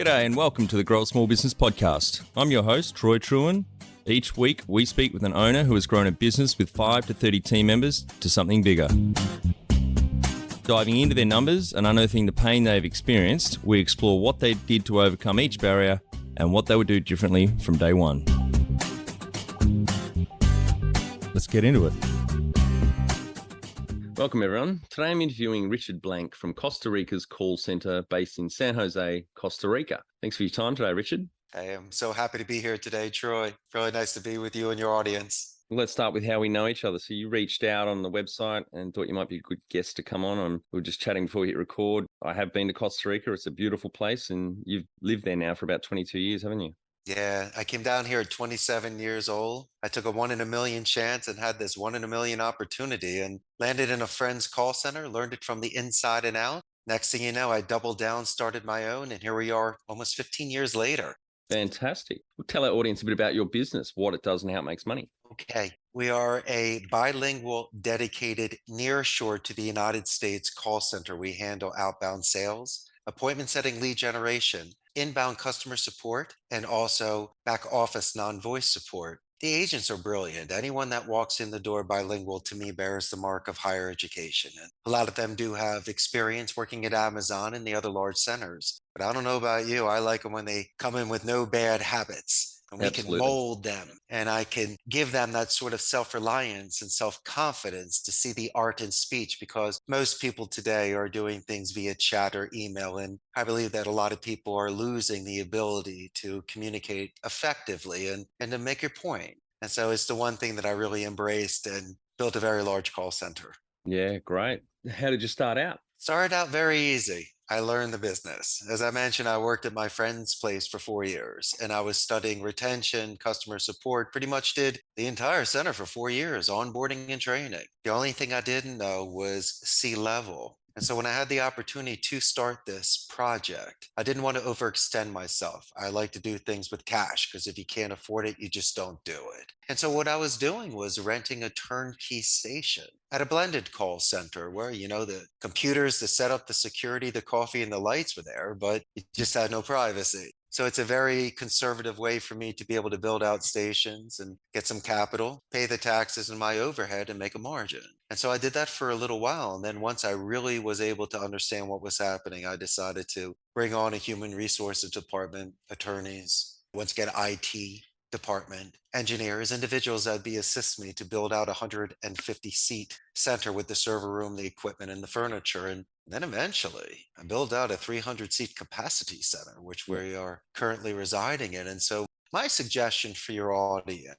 G'day and welcome to the Grow a Small Business Podcast. I'm your host, Troy Truen. Each week, we speak with an owner who has grown a business with 5 to 30 team members to something bigger. Diving into their numbers and unearthing the pain they've experienced, we explore what they did to overcome each barrier and what they would do differently from day one. Let's get into it. Welcome, everyone. Today I'm interviewing Richard Blank from Costa Rica's Call Center based in San Jose, Costa Rica. Thanks for your time today, Richard. I am so happy to be here today, Troy. Really nice to be with you and your audience. Let's start with how we know each other. So you reached out on the website and thought you might be a good guest to come on. We were just chatting before we hit record. I have been to Costa Rica. It's a beautiful place and you've lived there now for about 22 years, haven't you? Yeah, I came down here at 27 years old. I took a 1 in a million chance and had this 1 in a million opportunity and landed in a friend's call center, learned it from the inside and out. Next thing you know, I doubled down, started my own, and here we are almost 15 years later. Fantastic. Well, tell our audience a bit about your business, what it does and how it makes money. Okay, we are a bilingual, dedicated, nearshore to the United States call center. We handle outbound sales, appointment setting, lead generation, inbound customer support, and also back office non-voice support. The agents are brilliant. Anyone that walks in the door bilingual to me bears the mark of higher education. And a lot of them do have experience working at Amazon and the other large centers. But I don't know about you. I like them when they come in with no bad habits. And we Absolutely. can mold them and I can give them that sort of self-reliance and self-confidence to see the art in speech, because most people today are doing things via chat or email. And I believe that a lot of people are losing the ability to communicate effectively and to make your point. And so it's the one thing that I really embraced and built a very large call center. Yeah, great. How did you start out? Started out very easy. I learned the business. As I mentioned, I worked at my friend's place for 4 years and I was studying retention, customer support, pretty much did the entire center for 4 years, onboarding and training. The only thing I didn't know was C-level. And so when I had the opportunity to start this project, I didn't want to overextend myself. I like to do things with cash because if you can't afford it, you just don't do it. And so what I was doing was renting a turnkey station at a blended call center where, the computers, the setup, the security, the coffee, and the lights were there, but you just had no privacy. So it's a very conservative way for me to be able to build out stations and get some capital, pay the taxes and my overhead and make a margin. And so I did that for a little while. And then once I really was able to understand what was happening, I decided to bring on a human resources department, attorneys, once again, IT department, engineers, individuals that would be assist me to build out a 150 seat center with the server room, the equipment, and the furniture. And then eventually I built out a 300 seat capacity center, which we are currently residing in. And so my suggestion for your audience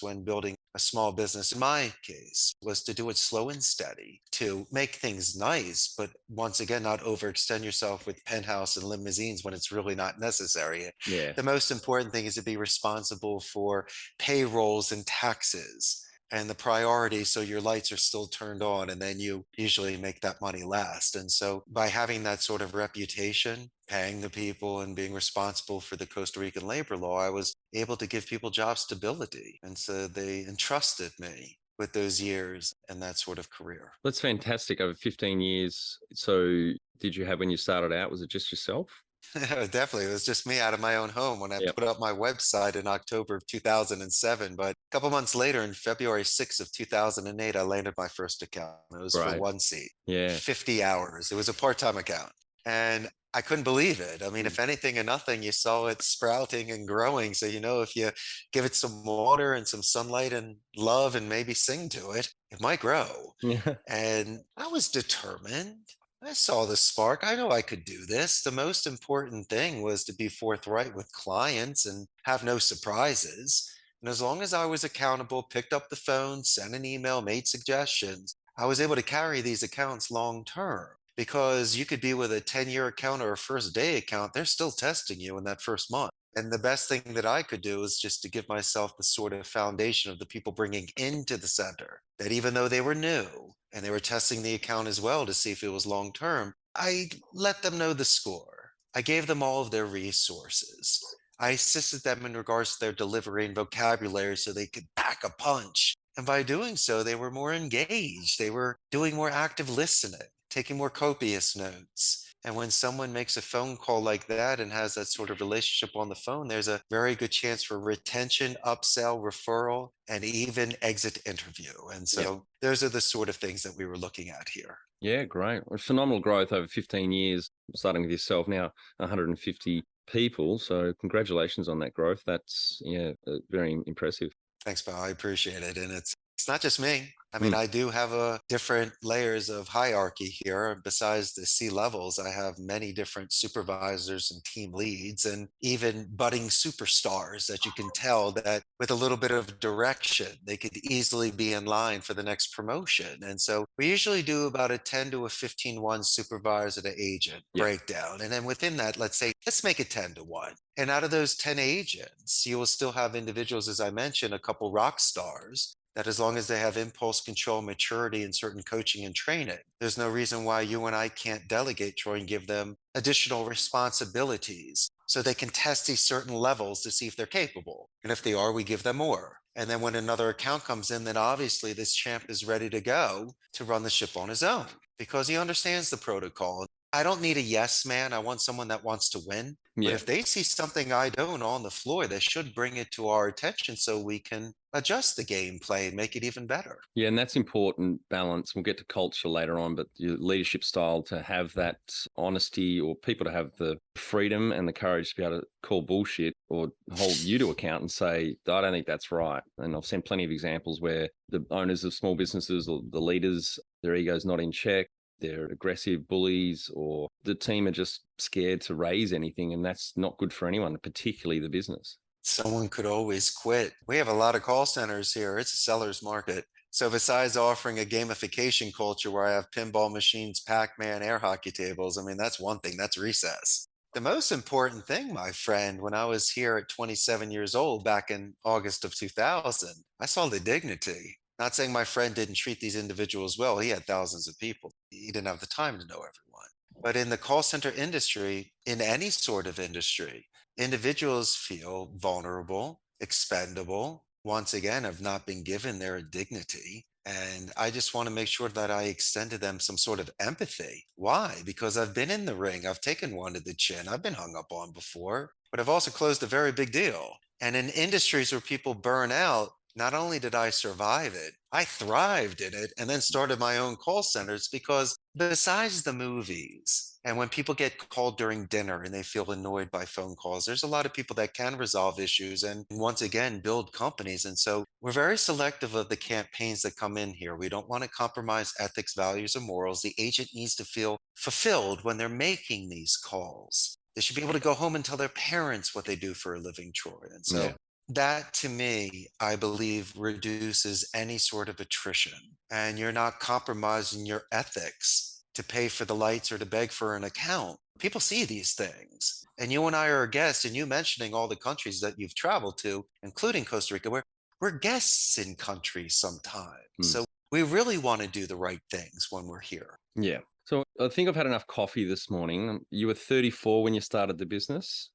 when building a small business, in my case, was to do it slow and steady, to make things nice, but once again, not overextend yourself with penthouse and limousines when it's really not necessary. Yeah. The most important thing is to be responsible for payrolls and taxes and the priority, so your lights are still turned on and then you usually make that money last. And so by having that sort of reputation, paying the people and being responsible for the Costa Rican labor law, I was able to give people job stability. And so they entrusted me with those years and that sort of career. That's fantastic. Over 15 years. So did you have, when you started out, was it just yourself? Definitely. It was just me out of my own home when I Yep. put up my website in October of 2007. But a couple months later, in February 6th of 2008, I landed my first account. It was for Right. 1 seat, Yeah. 50 hours. It was a part-time account. And I couldn't believe it. I mean, if anything and nothing, you saw it sprouting and growing. So, if you give it some water and some sunlight and love and maybe sing to it, it might grow. Yeah. And I was determined. I saw the spark. I know I could do this. The most important thing was to be forthright with clients and have no surprises. And as long as I was accountable, picked up the phone, sent an email, made suggestions, I was able to carry these accounts long term. Because you could be with a 10-year account or a first day account, they're still testing you in that first month. And the best thing that I could do is just to give myself the sort of foundation of the people bringing into the center, that even though they were new and they were testing the account as well to see if it was long term, I let them know the score. I gave them all of their resources. I assisted them in regards to their delivery and vocabulary so they could pack a punch. And by doing so, they were more engaged. They were doing more active listening, taking more copious notes. And when someone makes a phone call like that and has that sort of relationship on the phone, there's a very good chance for retention, upsell, referral, and even exit interview. And Yeah. so those are the sort of things that we were looking at here. Yeah, great. Well, phenomenal growth over 15 years, starting with yourself now, 150 people. So congratulations on that growth. That's, yeah, very impressive. Thanks, pal. I appreciate it. And it's not just me. I mean, Mm. I do have a different layers of hierarchy here. Besides the C levels, I have many different supervisors and team leads and even budding superstars that you can tell that with a little bit of direction, they could easily be in line for the next promotion. And so we usually do about a 10 to a 15-1 supervisor to agent Yeah. breakdown. And then within that, let's say, let's make it 10-1. And out of those 10 agents, you will still have individuals, as I mentioned, a couple rock stars that as long as they have impulse control, maturity, and certain coaching and training, there's no reason why you and I can't delegate, Troy, and give them additional responsibilities so they can test these certain levels to see if they're capable. And if they are, we give them more. And then when another account comes in, then obviously this champ is ready to go to run the ship on his own because he understands the protocol. I don't need a yes man. I want someone that wants to win. But Yeah. if they see something I don't on the floor, they should bring it to our attention so we can adjust the gameplay and make it even better. Yeah, and that's important balance. We'll get to culture later on, but your leadership style to have that honesty or people to have the freedom and the courage to be able to call bullshit or hold you to account and say, I don't think that's right. And I've seen plenty of examples where the owners of small businesses or the leaders, their ego's not in check. They're aggressive bullies or the team are just scared to raise anything. And that's not good for anyone, particularly the business. Someone could always quit. We have a lot of call centers here. It's a seller's market. So besides offering a gamification culture where I have pinball machines, Pac-Man, air hockey tables, I mean, that's one thing, that's recess. The most important thing, my friend, when I was here at 27 years old back in August of 2000, I saw the dignity. Not saying my friend didn't treat these individuals well. He had thousands of people. He didn't have the time to know everyone. But in the call center industry, in any sort of industry, individuals feel vulnerable, expendable, once again, have not been given their dignity. And I just want to make sure that I extend to them some sort of empathy. Why? Because I've been in the ring, I've taken one to the chin, I've been hung up on before, but I've also closed a very big deal. And in industries where people burn out, not only did I survive it, I thrived in it and then started my own call centers because besides the movies, and when people get called during dinner and they feel annoyed by phone calls, there's a lot of people that can resolve issues and once again build companies. And so we're very selective of the campaigns that come in here. We don't want to compromise ethics, values, or morals. The agent needs to feel fulfilled when they're making these calls. They should be able to go home and tell their parents what they do for a living, Troy. And so Yeah. that to me, I believe, reduces any sort of attrition. And you're not compromising your ethics to pay for the lights or to beg for an account. People see these things. And you and I are guests, and you mentioning all the countries that you've traveled to, including Costa Rica, where we're guests in countries sometimes. Mm. So we really want to do the right things when we're here. Yeah. So I think I've had enough coffee this morning. You were 34 when you started the business.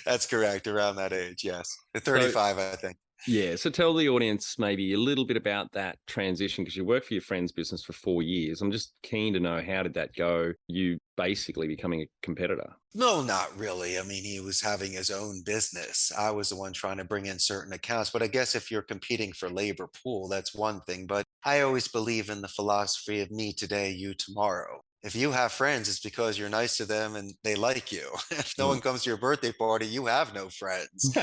That's correct. Around that age, yes. At So 35, I think. yeah, so tell the audience maybe a little bit about that transition because you worked for your friend's business for 4 years. I'm just keen to know how did that go? You basically becoming a competitor. No, not really. I mean, he was having his own business. I was the one trying to bring in certain accounts. But I guess if you're competing for labor pool, that's one thing. But I always believe in the philosophy of me today, you tomorrow. If you have friends, it's because you're nice to them and they like you. If no Mm. one comes to your birthday party, you have no friends.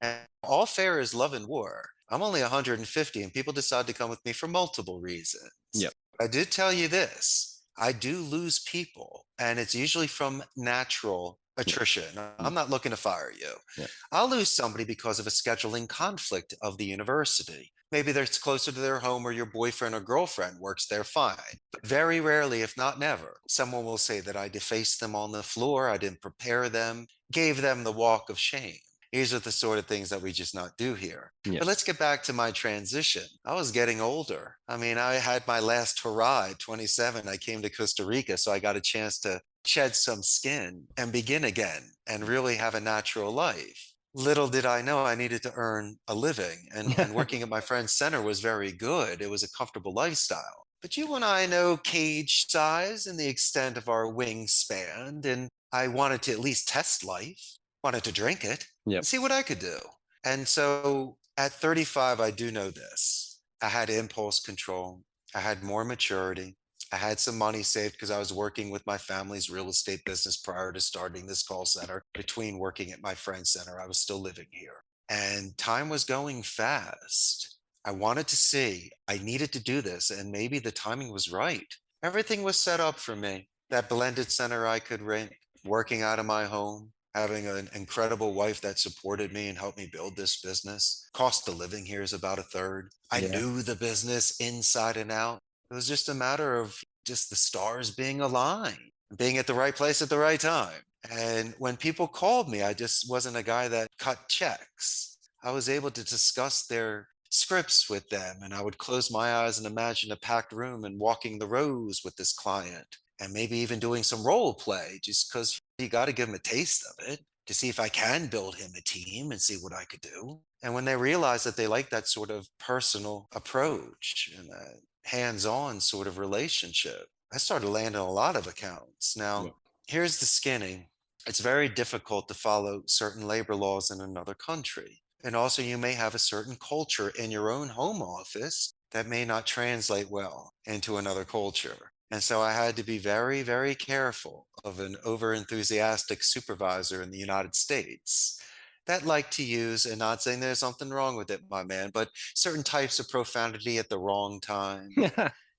And all fair is love and war. I'm only 150 and people decide to come with me for multiple reasons. Yep. I did tell you this. I do lose people, and it's usually from natural Yeah. attrition. Mm. I'm not looking to fire you. Yeah. I'll lose somebody because of a scheduling conflict of the university. Maybe they're closer to their home or your boyfriend or girlfriend works there, fine. But very rarely, if not never, someone will say that I defaced them on the floor, I didn't prepare them, gave them the walk of shame. These are the sort of things that we just not do here. Yeah. But let's get back to my transition. I was getting older. I mean, I had my last hurrah at 27. I came to Costa Rica, so I got a chance to shed some skin and begin again and really have a natural life. Little did I know I needed to earn a living, and working at my friend's center was very good. It was a comfortable lifestyle. But you and I know cage size and the extent of our wingspan, and I wanted to at least test life, wanted to drink it and Yep. see what I could do. And so at 35, I do know this. I had impulse control. I had more maturity. I had some money saved because I was working with my family's real estate business prior to starting this call center. Between working at my friend's center, I was still living here. And time was going fast. I wanted to see, I needed to do this, and maybe the timing was right. Everything was set up for me. That blended center I could rent, working out of my home, having an incredible wife that supported me and helped me build this business. Cost of living here is about a third. I Yeah. knew the business inside and out. It was just a matter of just the stars being aligned, being at the right place at the right time. And when people called me, I just wasn't a guy that cut checks. I was able to discuss their scripts with them, and I would close my eyes and imagine a packed room and walking the rows with this client, and maybe even doing some role play just because you got to give them a taste of it to see if I can build him a team and see what I could do. And when they realize that they like that sort of personal approach and that hands on sort of relationship, I started landing a lot of accounts. Now, Yep. here's the skinny. It's very difficult to follow certain labor laws in another country. And also, you may have a certain culture in your own home office that may not translate well into another culture. And so I had to be very, very careful of an over-enthusiastic supervisor in the United States that liked to use, and not saying there's something wrong with it, my man, but certain types of profanity at the wrong time.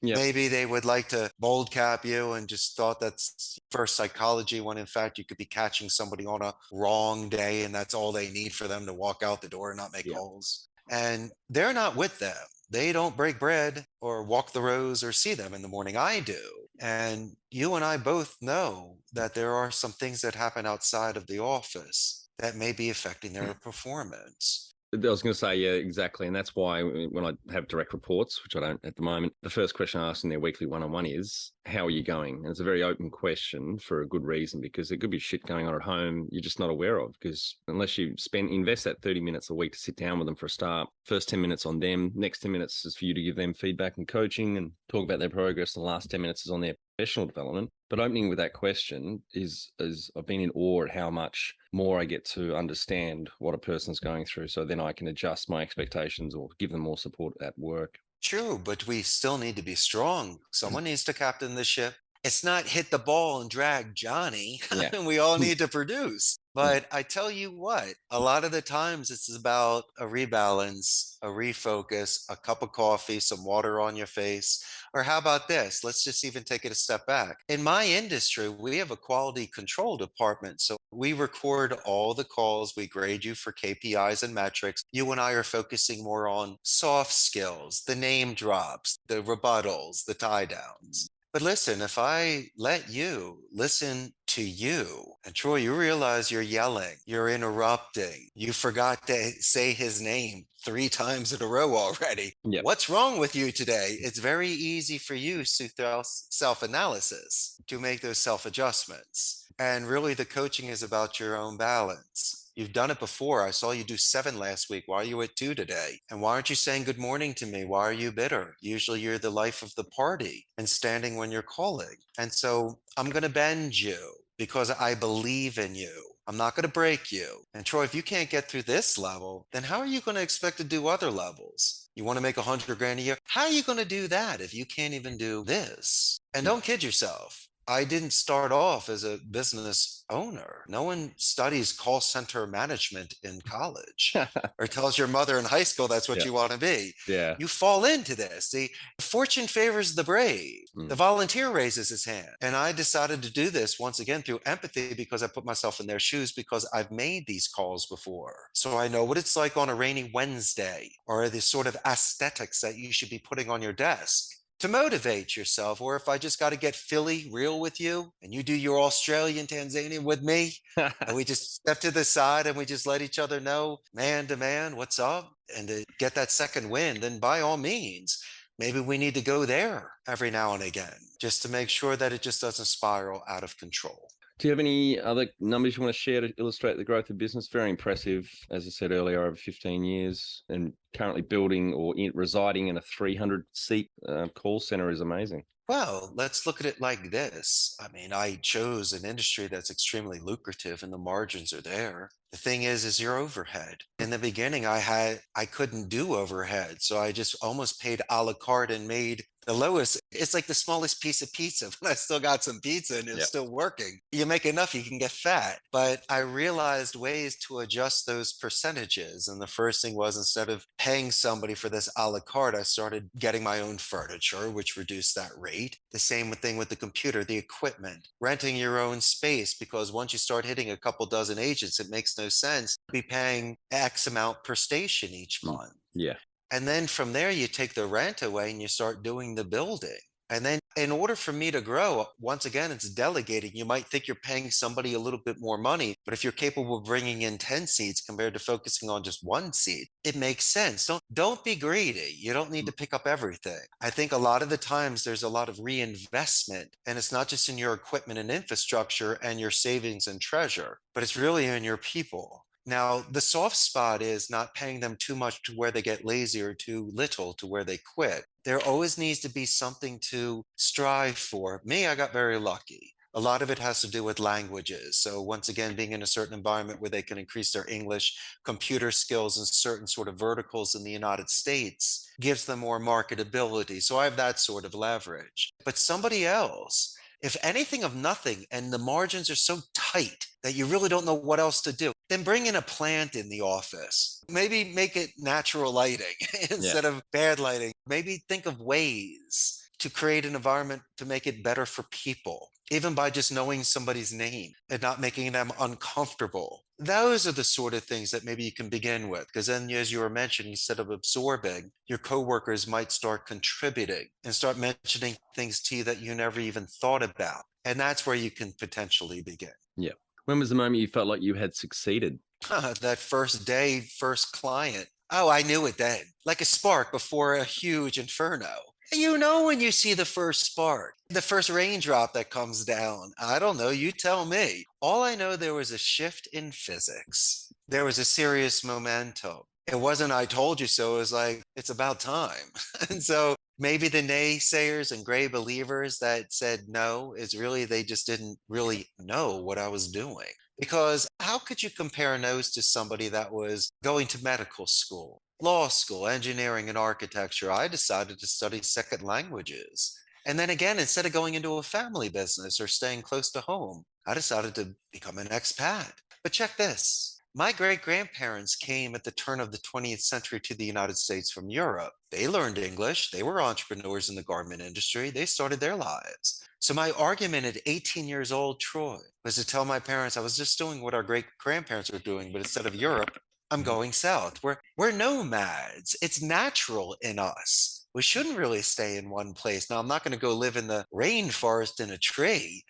Yep. Maybe they would like to bold cap you and just thought that's first psychology when in fact you could be catching somebody on a wrong day and that's all they need for them to walk out the door and not make Yep. calls. And they're not with them. They don't break bread or walk the rows or see them in the morning. I do. And you and I both know that there are some things that happen outside of the office that may be affecting their performance. I was going to say, yeah, exactly. And that's why when I have direct reports, which I don't at the moment, the first question I ask in their weekly one-on-one is, how are you going? And it's a very open question for a good reason, because there could be shit going on at home you're just not aware of, because unless you invest that 30 minutes a week to sit down with them for a start, first 10 minutes on them, next 10 minutes is for you to give them feedback and coaching and talk about their progress. The last 10 minutes is on their professional development. But opening with that question is I've been in awe at how much more I get to understand what a person's going through. So then I can adjust my expectations or give them more support at work. True, but we still need to be strong. Someone needs to captain the ship. It's not hit the ball and drag Johnny. Yeah. We all need to produce. Yeah. But I tell you what, a lot of the times it's about a rebalance, a refocus, a cup of coffee, some water on your face. Or how about this? Let's just even take it a step back. In my industry, we have a quality control department. So we record all the calls, we grade you for KPIs and metrics. You and I are focusing more on soft skills, the name drops, the rebuttals, the tie downs. But listen, if I let you listen to you, and Troy, you realize you're yelling, you're interrupting, you forgot to say his name 3 times in a row already. Yep. What's wrong with you today? It's very easy for you, through self analysis, to make those self adjustments. And really, the coaching is about your own balance. You've done it before. I saw you do 7 last week. Why are you at 2 today? And why aren't you saying good morning to me? Why are you bitter? Usually you're the life of the party and standing when you're calling. And so I'm going to bend you because I believe in you. I'm not going to break you. And Troy, if you can't get through this level, then how are you going to expect to do other levels? You want to make 100 grand a year? How are you going to do that if you can't even do this? And Yeah. don't kid yourself. I didn't start off as a business owner. No one studies call center management in college or tells your mother in high school that's what Yeah. you want to be. Yeah. You fall into this. The fortune favors the brave. The Mm. volunteer raises his hand. And I decided to do this once again through empathy because I put myself in their shoes because I've made these calls before. So I know what it's like on a rainy Wednesday or the sort of aesthetics that you should be putting on your desk to motivate yourself. Or if I just got to get Philly real with you and you do your Australian Tanzanian with me, and we just step to the side and we just let each other know man to man what's up and to get that second win, then by all means, maybe we need to go there every now and again just to make sure that it just doesn't spiral out of control. Do you have any other numbers you want to share to illustrate the growth of business? Very impressive, as I said earlier, over 15 years, and currently building or residing in a 300-seat call center is amazing. Well, let's look at it like this. I mean, I chose an industry that's extremely lucrative and the margins are there. The thing is your overhead. In the beginning, I couldn't do overhead. So I just almost paid a la carte and made the lowest. It's like the smallest piece of pizza, but I still got some pizza and it's Yeah. still working. You make enough, you can get fat. But I realized ways to adjust those percentages. And the first thing was, instead of paying somebody for this a la carte, I started getting my own furniture, which reduced that rate. The same thing with the computer, the equipment, renting your own space, because once you start hitting a couple dozen agents, it makes no sense to be paying X amount per station each Mm. month. Yeah. And then from there, you take the rent away and you start doing the building. And then, in order for me to grow, once again, it's delegating. You might think you're paying somebody a little bit more money, but if you're capable of bringing in 10 seats compared to focusing on just one seat, it makes sense. Don't be greedy. You don't need to pick up everything. I think a lot of the times there's a lot of reinvestment, and it's not just in your equipment and infrastructure and your savings and treasure, but it's really in your people. Now, the soft spot is not paying them too much to where they get lazy or too little to where they quit. There always needs to be something to strive for. Me, I got very lucky. A lot of it has to do with languages. So once again, being in a certain environment where they can increase their English, computer skills in certain sort of verticals in the United States gives them more marketability. So I have that sort of leverage. But somebody else, if anything of nothing, and the margins are so tight that you really don't know what else to do, then bring in a plant in the office. Maybe make it natural lighting Yeah. instead of bad lighting. Maybe think of ways to create an environment to make it better for people, even by just knowing somebody's name and not making them uncomfortable. Those are the sort of things that maybe you can begin with, because then, as you were mentioning, instead of absorbing, your coworkers might start contributing and start mentioning things to you that you never even thought about. And that's where you can potentially begin. Yeah. When was the moment you felt like you had succeeded? That first day, first client. Oh, I knew it then, like a spark before a huge inferno. You know, when you see the first spark, the first raindrop that comes down, I don't know, you tell me. All I know, there was a shift in physics. There was a serious momentum. It wasn't "I told you so," it was like, it's about time. And so maybe the naysayers and gray believers that said no is really, they just didn't really know what I was doing. Because how could you compare notes to somebody that was going to medical school, law school, engineering, and architecture? I decided to study second languages. And then again, instead of going into a family business or staying close to home, I decided to become an expat. But check this. My great grandparents came at the turn of the 20th century to the United States from Europe. They learned English. They were entrepreneurs in the garment industry. They started their lives. So, my argument at 18 years old, Troy, was to tell my parents I was just doing what our great grandparents were doing, but instead of Europe, I'm going south. We're nomads. It's natural in us. We shouldn't really stay in one place. Now, I'm not going to go live in the rainforest in a tree,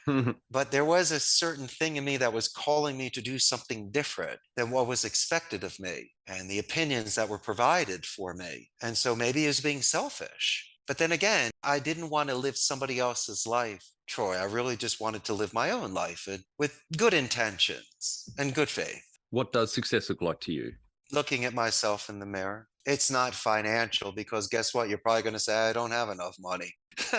but there was a certain thing in me that was calling me to do something different than what was expected of me and the opinions that were provided for me. And so maybe it was being selfish. But then again, I didn't want to live somebody else's life, Troy. I really just wanted to live my own life and with good intentions and good faith. What does success look like to you? Looking at myself in the mirror. It's not financial, because guess what? You're probably going to say, I don't have enough money.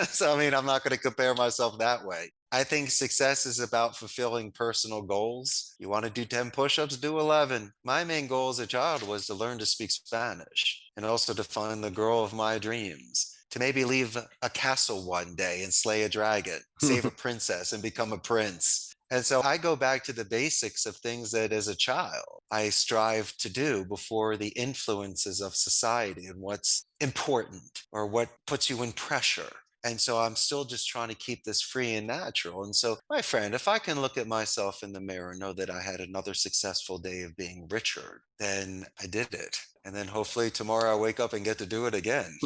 So, I mean, I'm not going to compare myself that way. I think success is about fulfilling personal goals. You want to do 10 push ups, do 11. My main goal as a child was to learn to speak Spanish and also to find the girl of my dreams, to maybe leave a castle one day and slay a dragon, save a princess and become a prince. And so I go back to the basics of things that as a child I strive to do before the influences of society and what's important or what puts you in pressure. And so I'm still just trying to keep this free and natural. And so, my friend, if I can look at myself in the mirror and know that I had another successful day of being Richard, then I did it. And then hopefully tomorrow I wake up and get to do it again.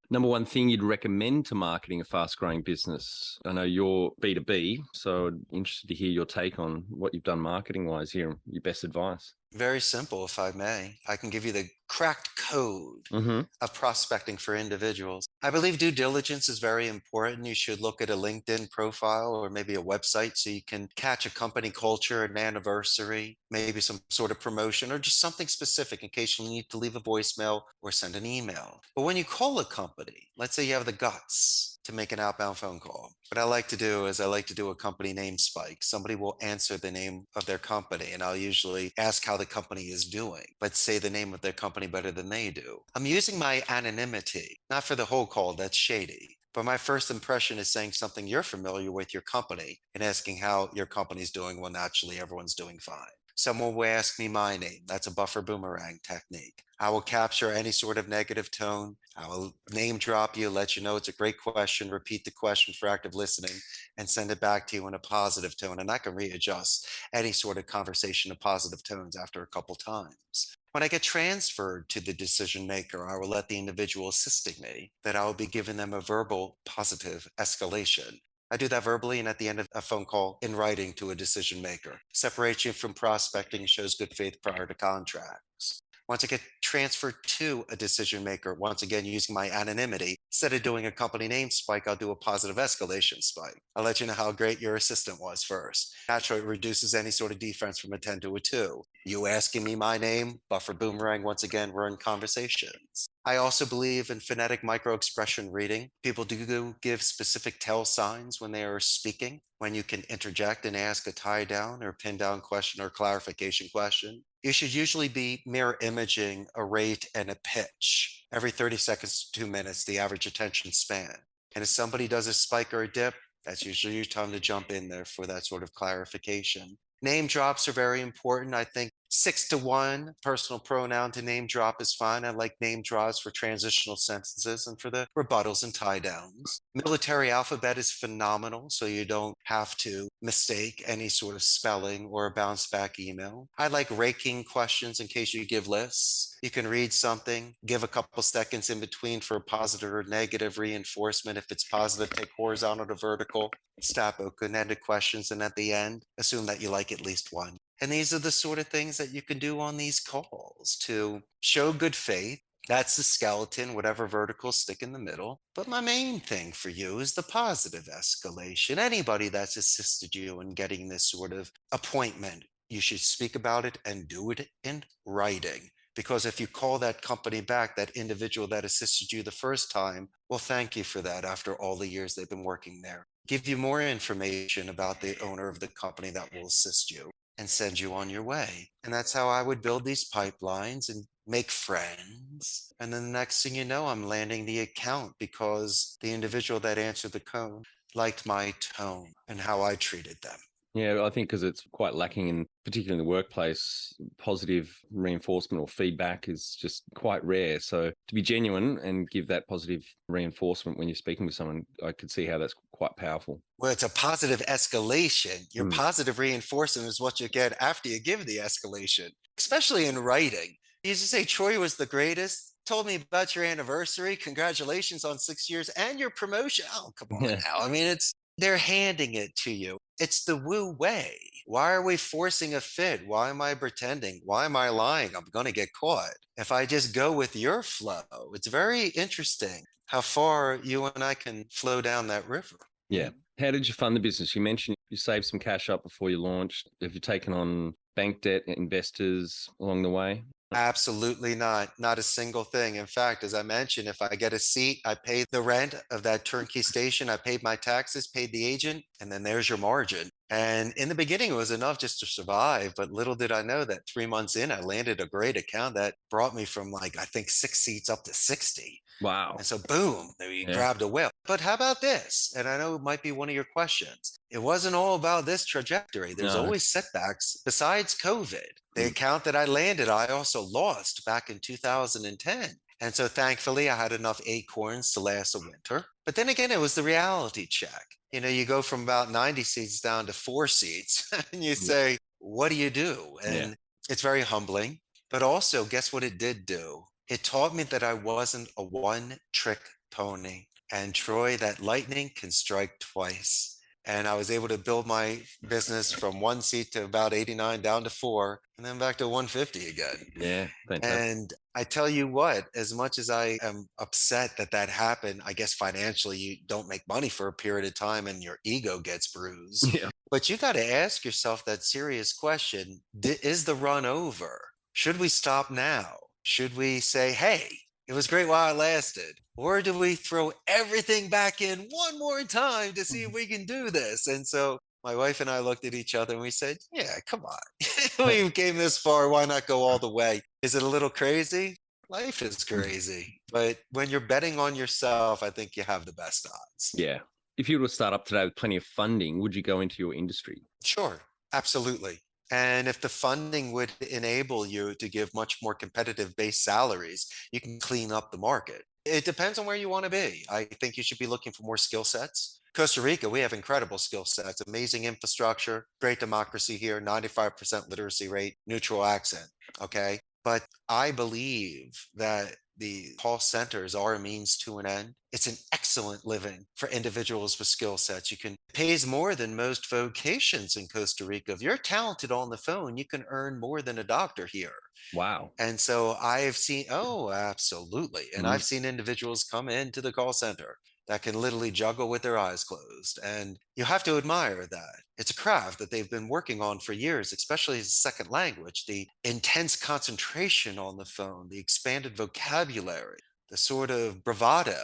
Number one thing you'd recommend to marketing a fast growing business? I know you're B2B, so I'm interested to hear your take on what you've done marketing wise here, your best advice. Very simple, if I may. I can give you the cracked code Hmm. of prospecting for individuals. I believe due diligence is very important. You should look at a LinkedIn profile or maybe a website so you can catch a company culture, an anniversary, maybe some sort of promotion, or just something specific in case you need to leave a voicemail or send an email. But when you call a company, let's say you have the guts to make an outbound phone call. What I like to do is I like to do a company name spike. Somebody will answer the name of their company, and I'll usually ask how the company is doing, but say the name of their company better than they do. I'm using my anonymity, not for the whole call, that's shady. But my first impression is saying something you're familiar with your company and asking how your company's doing when naturally everyone's doing fine. Someone will ask me my name. That's a buffer boomerang technique. I will capture any sort of negative tone. I will name drop you, let you know it's a great question, repeat the question for active listening, and send it back to you in a positive tone. And I can readjust any sort of conversation to positive tones after a couple times. When I get transferred to the decision maker, I will let the individual assisting me that I will be giving them a verbal positive escalation. I do that verbally and at the end of a phone call in writing to a decision maker. Separates you from prospecting, shows good faith prior to contracts. Once I get transferred to a decision maker, once again using my anonymity, instead of doing a company name spike, I'll do a positive escalation spike. I'll let you know how great your assistant was first. Naturally, it reduces any sort of defense from a 10 to a 2. You asking me my name, buffer boomerang, once again, we're in conversations. I also believe in phonetic micro expression reading. People do give specific tell signs when they are speaking, when you can interject and ask a tie down or pin down question or clarification question. You should usually be mirror imaging a rate and a pitch every 30 seconds to 2 minutes, the average attention span. And if somebody does a spike or a dip, that's usually your time to jump in there for that sort of clarification. Name drops are very important. I think 6 to 1 personal pronoun to name drop is fine. I like name drops for transitional sentences and for the rebuttals and tie downs. Military alphabet is phenomenal, so you don't have to mistake any sort of spelling or a bounce back email. I like raking questions in case you give lists. You can read something, give a couple seconds in between for a positive or negative reinforcement. If it's positive, take horizontal to vertical, stop open-ended questions, and at the end, assume that you like at least one. And these are the sort of things that you can do on these calls to show good faith. That's the skeleton, whatever verticals stick in the middle. But my main thing for you is the positive escalation. Anybody that's assisted you in getting this sort of appointment, you should speak about it and do it in writing. Because if you call that company back, that individual that assisted you the first time will thank you for that after all the years they've been working there. Give you more information about the owner of the company that will assist you and send you on your way. And that's how I would build these pipelines and make friends. And then the next thing you know, I'm landing the account because the individual that answered the phone liked my tone and how I treated them. Yeah, I think because it's quite lacking in, particularly in the workplace, positive reinforcement or feedback is just quite rare. So to be genuine and give that positive reinforcement when you're speaking with someone, I could see how that's quite powerful. Well, it's a positive escalation. Your Mm. positive reinforcement is what you get after you give the escalation, especially in writing. You just say, Troy was the greatest, told me about your anniversary. Congratulations on 6 years and your promotion. Oh, come on Yeah. now. I mean, they're handing it to you. It's the woo way. Why are we forcing a fit? Why am I pretending? Why am I lying? I'm going to get caught. If I just go with your flow, it's very interesting how far you and I can flow down that river. Yeah. How did you fund the business? You mentioned you saved some cash up before you launched. Have you taken on bank debt, investors along the way? Absolutely not. Not a single thing. In fact, as I mentioned, if I get a seat, I pay the rent of that turnkey station. I paid my taxes, paid the agent, and then there's your margin. And in the beginning, it was enough just to survive. But little did I know that 3 months in, I landed a great account that brought me from like, I think 6 seats up to 60. Wow. And so, boom, there you Yeah. grabbed a whale. But how about this? And I know it might be one of your questions. It wasn't all about this trajectory. There's No. always setbacks besides COVID. The Mm. account that I landed, I also lost back in 2010. And so thankfully, I had enough acorns to last a winter. But then again, it was the reality check. You know, you go from about 90 seats down to 4 seats, and you Yeah. say, what do you do? Yeah. And it's very humbling. But also, guess what it did do? It taught me that I wasn't a one trick pony. And Troy, that lightning can strike twice. And I was able to build my business from one seat to about 89 down to four, and then back to 150 again. Yeah, fantastic. And I tell you what, as much as I am upset that that happened, I guess financially you don't make money for a period of time and your ego gets bruised. Yeah. But you got to ask yourself that serious question: is the run over? Should we stop now? Should we say, hey, it was great while it lasted? Or do we throw everything back in one more time to see if we can do this? And so my wife and I looked at each other and we said, yeah, come on. We came this far. Why not go all the way? Is it a little crazy? Life is crazy. But when you're betting on yourself, I think you have the best odds. Yeah. If you were to start up today with plenty of funding, would you go into your industry? Sure, absolutely. And if the funding would enable you to give much more competitive base salaries, you can clean up the market. It depends on where you want to be. I think you should be looking for more skill sets. Costa Rica, we have incredible skill sets, amazing infrastructure, great democracy here, 95% literacy rate, neutral accent. Okay. But I believe that the call centers are a means to an end. It's an excellent living for individuals with skill sets. You can it pays more than most vocations in Costa Rica. If you're talented on the phone, you can earn more than a doctor here. Wow. And so I have seen, oh, absolutely. And Mm. I've seen individuals come into the call center that can literally juggle with their eyes closed. And you have to admire that. It's a craft that they've been working on for years, especially as a second language, the intense concentration on the phone, the expanded vocabulary, the sort of bravado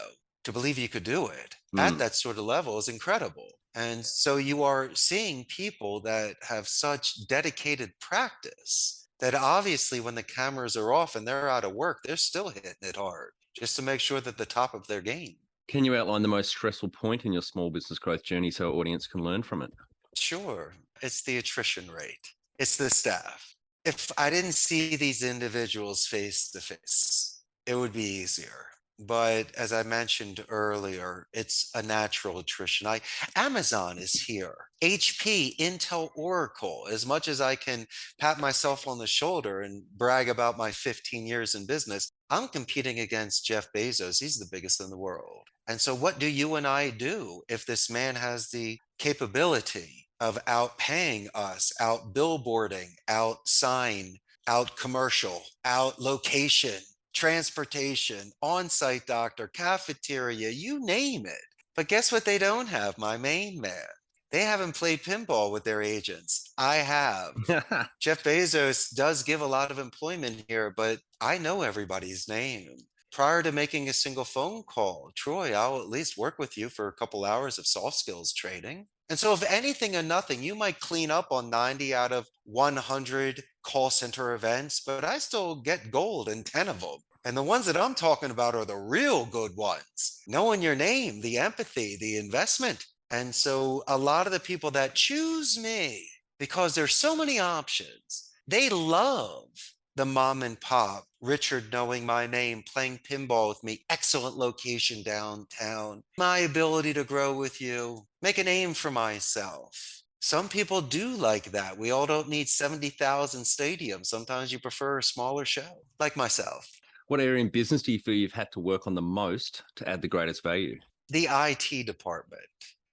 to believe you could do it at Mm. that sort of level is incredible. And so you are seeing people that have such dedicated practice that obviously when the cameras are off and they're out of work, they're still hitting it hard just to make sure that the top of their game. Can you outline the most stressful point in your small business growth journey so our audience can learn from it? Sure, it's the attrition rate, it's the staff. If I didn't see these individuals face to face, it would be easier. But as I mentioned earlier, it's a natural attrition. Amazon is here, HP, Intel, Oracle. As much as I can pat myself on the shoulder and brag about my 15 years in business, I'm competing against Jeff Bezos. He's the biggest in the world. And so, what do you and I do if this man has the capability of outpaying us, out billboarding, out sign, out commercial, out location, transportation, on site doctor, cafeteria, you name it? But guess what they don't have, my main man? They haven't played pinball with their agents. I have. Jeff Bezos does give a lot of employment here, but I know everybody's name. Prior to making a single phone call, Troy, I'll at least work with you for a couple hours of soft skills training. And so, if anything or nothing, you might clean up on 90 out of 100 call center events, but I still get gold in 10 of them. And the ones that I'm talking about are the real good ones. Knowing your name, the empathy, the investment. And so, a lot of the people that choose me because there's so many options, they love the mom and pop, Richard knowing my name, playing pinball with me, excellent location downtown, my ability to grow with you, make a name for myself. Some people do like that. We all don't need 70,000 stadiums. Sometimes you prefer a smaller show, like myself. What area in business do you feel you've had to work on the most to add the greatest value? The IT department,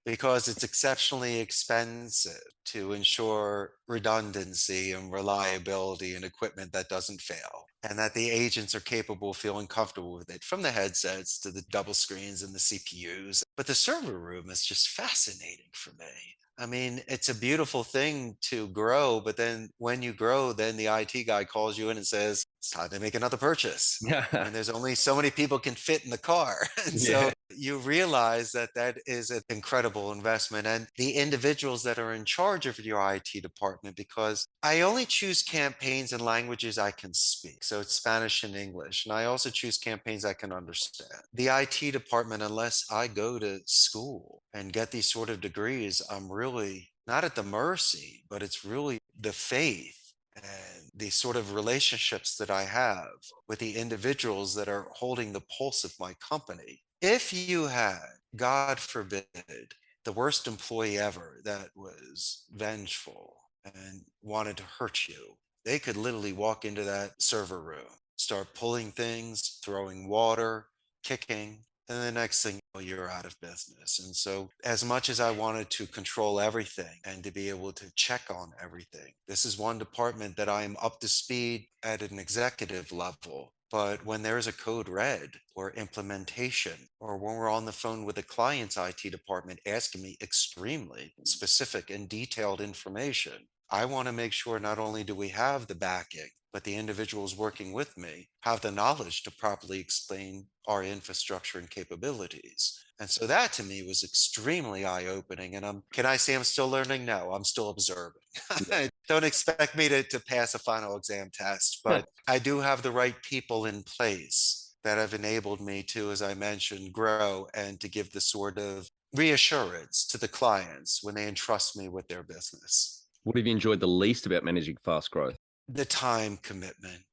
because it's exceptionally expensive to ensure redundancy and reliability and equipment that doesn't fail, and that the agents are capable of feeling comfortable with it, from the headsets to the double screens and the CPUs. But the server room is just fascinating for me. I mean, it's a beautiful thing to grow, but then when you grow, then the IT guy calls you in and says, it's time to make another purchase. And there's only so many people can fit in the car. And so Yeah. you realize that that is an incredible investment. And the individuals that are in charge of your IT department, because I only choose campaigns in languages I can speak. So it's Spanish and English. And I also choose campaigns I can understand. The IT department, unless I go to school and get these sort of degrees, I'm really not at the mercy, but it's really the faith and the sort of relationships that I have with the individuals that are holding the pulse of my company. If you had, God forbid, the worst employee ever that was vengeful and wanted to hurt you, they could literally walk into that server room, start pulling things, throwing water, kicking. And the next thing you know, you're out of business. And so, as much as I wanted to control everything and to be able to check on everything, this is one department that I am up to speed at an executive level. But when there's a code red or implementation, or when we're on the phone with the client's IT department asking me extremely specific and detailed information, I want to make sure not only do we have the backing, but the individuals working with me have the knowledge to properly explain our infrastructure and capabilities. And so that to me was extremely eye opening. And can I say I'm still learning? No, I'm still observing. Don't expect me to pass a final exam test, Yeah. but I do have the right people in place that have enabled me to, as I mentioned, grow and to give the sort of reassurance to the clients when they entrust me with their business. What have you enjoyed the least about managing fast growth? The time commitment.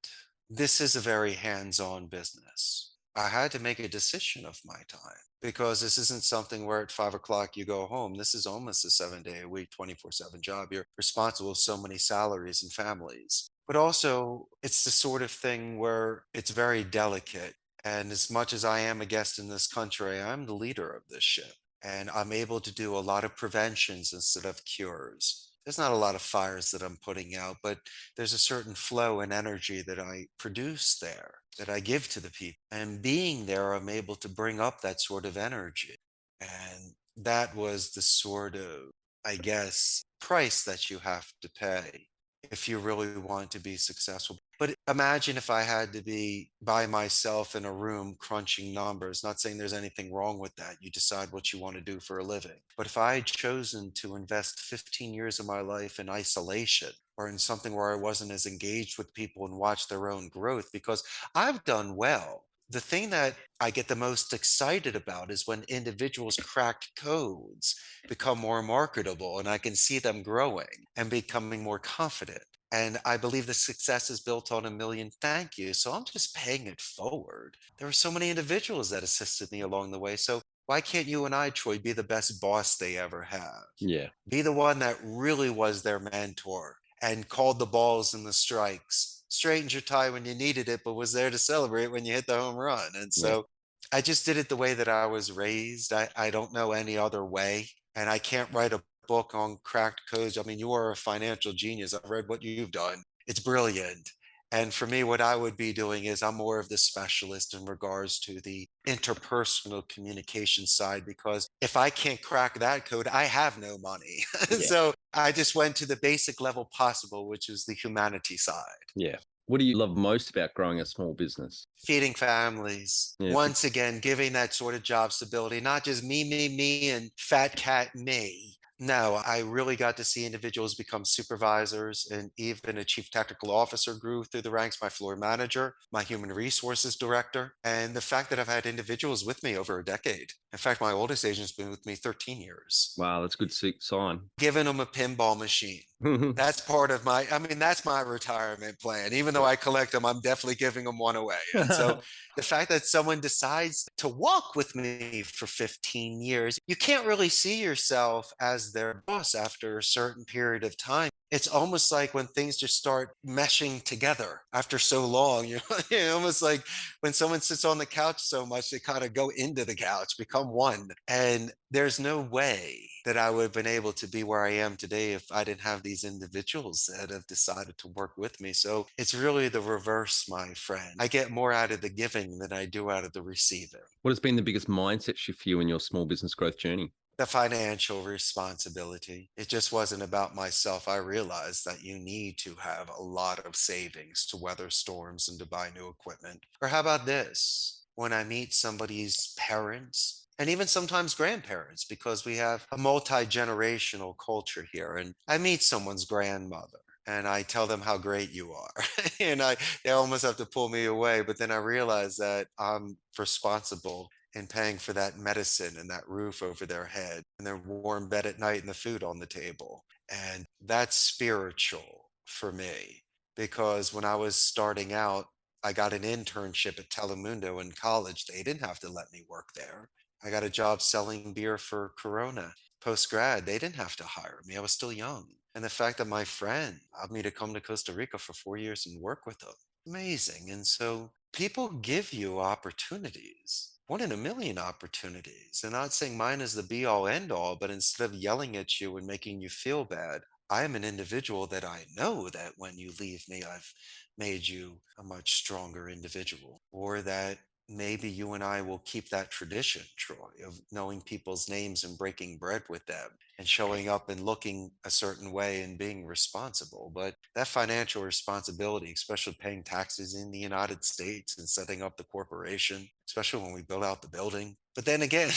This is a very hands on business. I had to make a decision of my time because this isn't something where at 5 o'clock you go home. This is almost a 7 day a week, 24/7 job. You're responsible for so many salaries and families. But also, it's the sort of thing where it's very delicate. And as much as I am a guest in this country, I'm the leader of this ship. And I'm able to do a lot of preventions instead of cures. There's not a lot of fires that I'm putting out, but there's a certain flow and energy that I produce there that I give to the people. And being there, I'm able to bring up that sort of energy. And that was the sort of, I guess, price that you have to pay if you really want to be successful. But imagine if I had to be by myself in a room crunching numbers, not saying there's anything wrong with that. You decide what you want to do for a living. But if I had chosen to invest 15 years of my life in isolation or in something where I wasn't as engaged with people and watch their own growth, because I've done well. The thing that I get the most excited about is when individuals crack codes, become more marketable, and I can see them growing and becoming more confident. And I believe the success is built on a million thank yous. So I'm just paying it forward. There were so many individuals that assisted me along the way. So why can't you and I, Troy, be the best boss they ever have? Yeah. Be the one that really was their mentor and called the balls and the strikes, straightened your tie when you needed it, but was there to celebrate when you hit the home run. And Yeah. so I just did it the way that I was raised. I don't know any other way. And I can't write a book on cracked codes. I mean, you are a financial genius. I've read what you've done. It's brilliant. And for me, what I would be doing is I'm more of the specialist in regards to the interpersonal communication side, because if I can't crack that code, I have no money. Yeah. So I just went to the basic level possible, which is the humanity side. Yeah. What do you love most about growing a small business? Feeding families. Yeah. Once again, giving that sort of job stability, not just me, and fat cat me. No, I really got to see individuals become supervisors, and even a chief technical officer grew through the ranks, my floor manager, my human resources director. And the fact that I've had individuals with me over a decade. In fact, my oldest agent's been with me 13 years. Wow, that's a good sign. Giving them a pinball machine. That's part of I mean, that's my retirement plan. Even though I collect them, I'm definitely giving them one away. And so Yeah. the fact that someone decides to walk with me for 15 years, you can't really see yourself as their boss after a certain period of time. It's almost like when things just start meshing together after so long, almost like when someone sits on the couch so much, they kind of go into the couch, become one. And there's no way that I would have been able to be where I am today if I didn't have these individuals that have decided to work with me. So it's really the reverse, my friend. I get more out of the giving than I do out of the receiving. What has been the biggest mindset shift for you in your small business growth journey? The financial responsibility. It just wasn't about myself. I realized that you need to have a lot of savings to weather storms and to buy new equipment. Or how about this? When I meet somebody's parents, and even sometimes grandparents, because we have a multi generational culture here, and I meet someone's grandmother. And I tell them how great you are. And they almost have to pull me away. But then I realize that I'm responsible in paying for that medicine and that roof over their head and their warm bed at night and the food on the table. And that's spiritual for me, because when I was starting out, I got an internship at Telemundo in college. They didn't have to let me work there. I got a job selling beer for Corona. Post grad, they didn't have to hire me. I was still young. And the fact that my friend allowed me to come to Costa Rica for 4 years and work with them, amazing. And so people give you opportunities. one in a million opportunities. And not saying mine is the be all end all, but instead of yelling at you and making you feel bad, I am an individual that I know that when you leave me, I've made you a much stronger individual, or that maybe you and I will keep that tradition, Troy, of knowing people's names and breaking bread with them and showing up and looking a certain way and being responsible. But that financial responsibility, especially paying taxes in the United States and setting up the corporation, especially when we build out the building. But then again,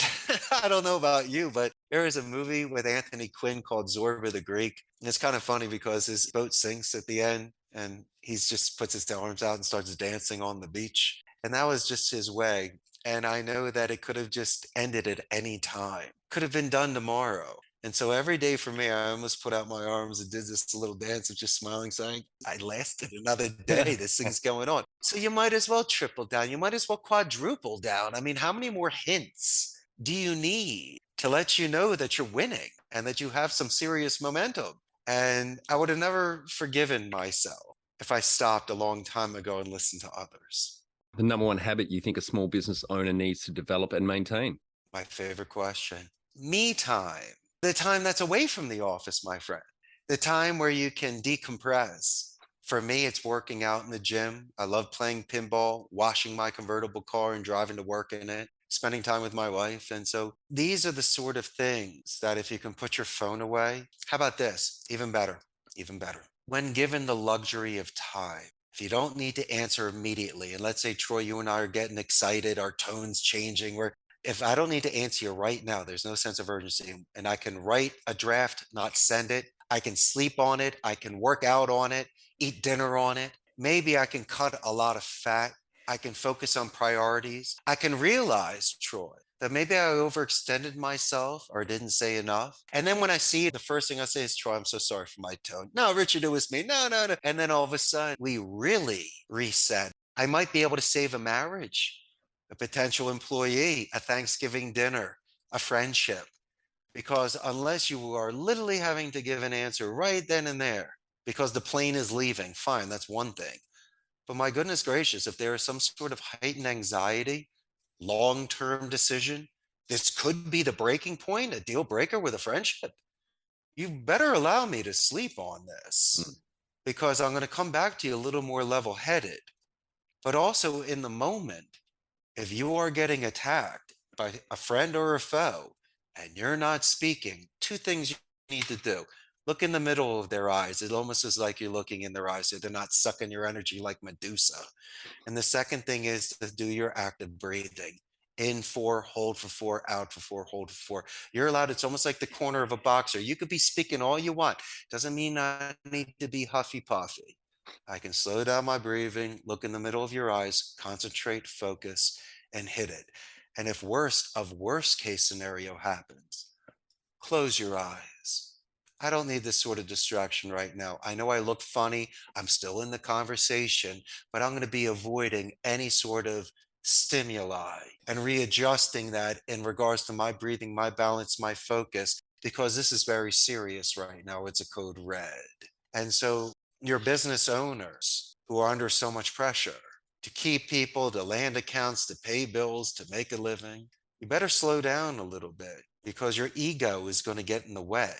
I don't know about you, but there is a movie with Anthony Quinn called Zorba the Greek. And it's kind of funny because his boat sinks at the end and he's just puts his arms out and starts dancing on the beach. And that was just his way. And I know that it could have just ended at any time, could have been done tomorrow. And so every day for me, I almost put out my arms and did this little dance of just smiling, saying, I lasted another day. This thing's going on. So you might as well triple down. You might as well quadruple down. I mean, how many more hints do you need to let you know that you're winning and that you have some serious momentum? And I would have never forgiven myself if I stopped a long time ago and listened to others. The number one habit you think a small business owner needs to develop and maintain? My favorite question. Me time. The time that's away from the office, my friend. The time where you can decompress. For me, it's working out in the gym. I love playing pinball, washing my convertible car and driving to work in it, spending time with my wife. And so these are the sort of things that if you can put your phone away, how about this? Even better, even better. When given the luxury of time, if you don't need to answer immediately, and let's say, Troy, you and I are getting excited, our tone's changing, if I don't need to answer you right now, there's no sense of urgency, and I can write a draft, not send it. I can sleep on it. I can work out on it, eat dinner on it. Maybe I can cut a lot of fat. I can focus on priorities. I can realize, Troy, that maybe I overextended myself or didn't say enough. And then when I see it, the first thing I say is, Troy, I'm so sorry for my tone. No, Richard, it was me. No, no, no. And then all of a sudden, we really reset. I might be able to save a marriage, a potential employee, a Thanksgiving dinner, a friendship. Because unless you are literally having to give an answer right then and there, because the plane is leaving, fine, that's one thing. But my goodness gracious, if there is some sort of heightened anxiety, long term decision, this could be the breaking point, a deal breaker with a friendship. You better allow me to sleep on Mm. this because I'm going to come back to you a little more level headed. But also in the moment, if you are getting attacked by a friend or a foe and you're not speaking, two things you need to do. Look in the middle of their eyes. It almost is like you're looking in their eyes so they're not sucking your energy like Medusa. And the second thing is to do your active breathing. In four, hold for four, out for four, hold for four. You're allowed, it's almost like the corner of a boxer. You could be speaking all you want. Doesn't mean I need to be huffy puffy. I can slow down my breathing, look in the middle of your eyes, concentrate, focus, and hit it. And if worst case scenario happens, close your eyes. I don't need this sort of distraction right now. I know I look funny. I'm still in the conversation, but I'm going to be avoiding any sort of stimuli and readjusting that in regards to my breathing, my balance, my focus, because this is very serious right now. It's a code red. And so your business owners who are under so much pressure to keep people, to land accounts, to pay bills, to make a living, you better slow down a little bit because your ego is going to get in the way.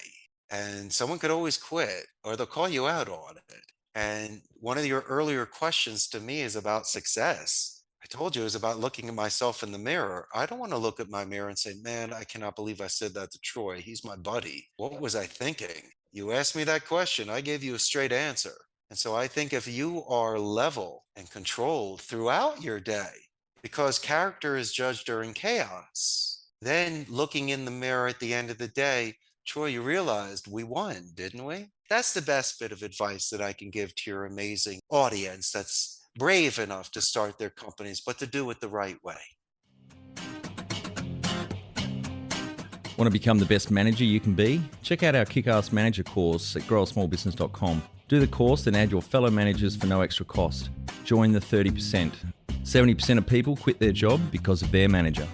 And someone could always quit or they'll call you out on it. And one of your earlier questions to me is about success. I told you it was about looking at myself in the mirror. I don't want to look at my mirror and say, man, I cannot believe I said that to Troy. He's my buddy. What was I thinking? You asked me that question. I gave you a straight answer. And so I think if you are level and controlled throughout your day, because character is judged during chaos, then looking in the mirror at the end of the day, Troy, you realized we won, didn't we? That's the best bit of advice that I can give to your amazing audience that's brave enough to start their companies, but to do it the right way. Want to become the best manager you can be? Check out our Kick-Ass Manager course at growasmallbusiness.com. Do the course, then add your fellow managers for no extra cost. Join the 30%. 70% of people quit their job because of their manager.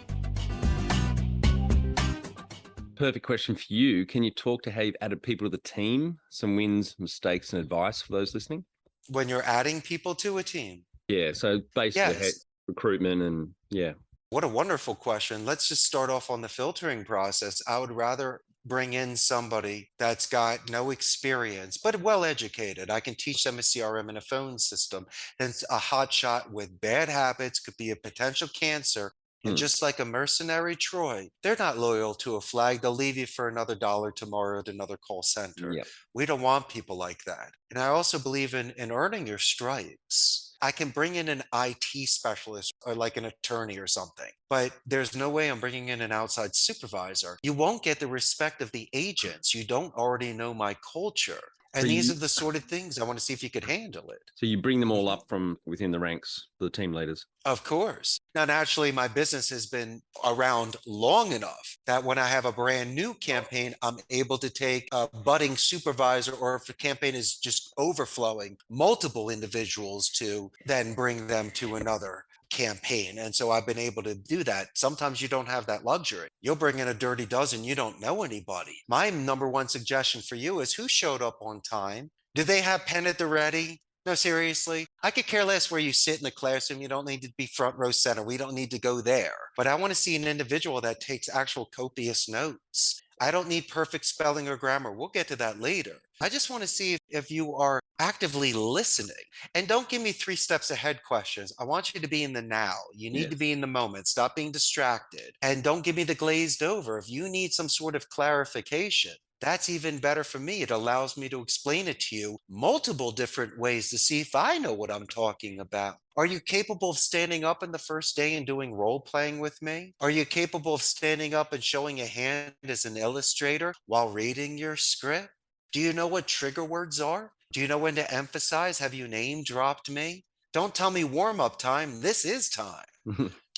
Perfect question for you. Can you talk to how you've added people to the team? Some wins, mistakes, and advice for those listening? When you're adding people to a team, Yeah, so basically yes. recruitment and yeah. What a wonderful question. Let's just start off on the filtering process. I would rather bring in somebody that's got no experience, but well educated. I can teach them a CRM and a phone system. And a hot shot with bad habits could be a potential cancer. And Hmm. just like a mercenary, Troy, they're not loyal to a flag. They'll leave you for another dollar tomorrow at another call center. Yeah. We don't want people like that. And I also believe in earning your stripes. I can bring in an IT specialist or like an attorney or something, but there's no way I'm bringing in an outside supervisor. You won't get the respect of the agents. You don't already know my culture. So And these you are the sort of things I want to see if you could handle it. so you bring them all Mhm. up from within the ranks, the team leaders. Of course. Now, naturally, my business has been around long enough that when I have a brand new campaign, I'm able to take a budding supervisor, or if the campaign is just overflowing, multiple individuals to then bring them to another campaign. And so I've been able to do that. Sometimes you don't have that luxury. You'll bring in a dirty dozen, you don't know anybody. My number one suggestion for you is who showed up on time? Do they have pen at the ready? No, seriously. I could care less where you sit in the classroom. You don't need to be front row center. We don't need to go there. But I want to see an individual that takes actual copious notes. I don't need perfect spelling or grammar. We'll get to that later. I just want to see if you are actively listening. And don't give me 3 steps ahead questions. I want you to be in the now. You need to Yes. be in the moment. Stop being distracted. And don't give me the glazed over. If you need some sort of clarification, that's even better for me. It allows me to explain it to you multiple different ways to see if I know what I'm talking about. Are you capable of standing up in the first day and doing role playing with me? Are you capable of standing up and showing a hand as an illustrator while reading your script? Do you know what trigger words are? Do you know when to emphasize? Have you name dropped me? Don't tell me warm up time. This is time.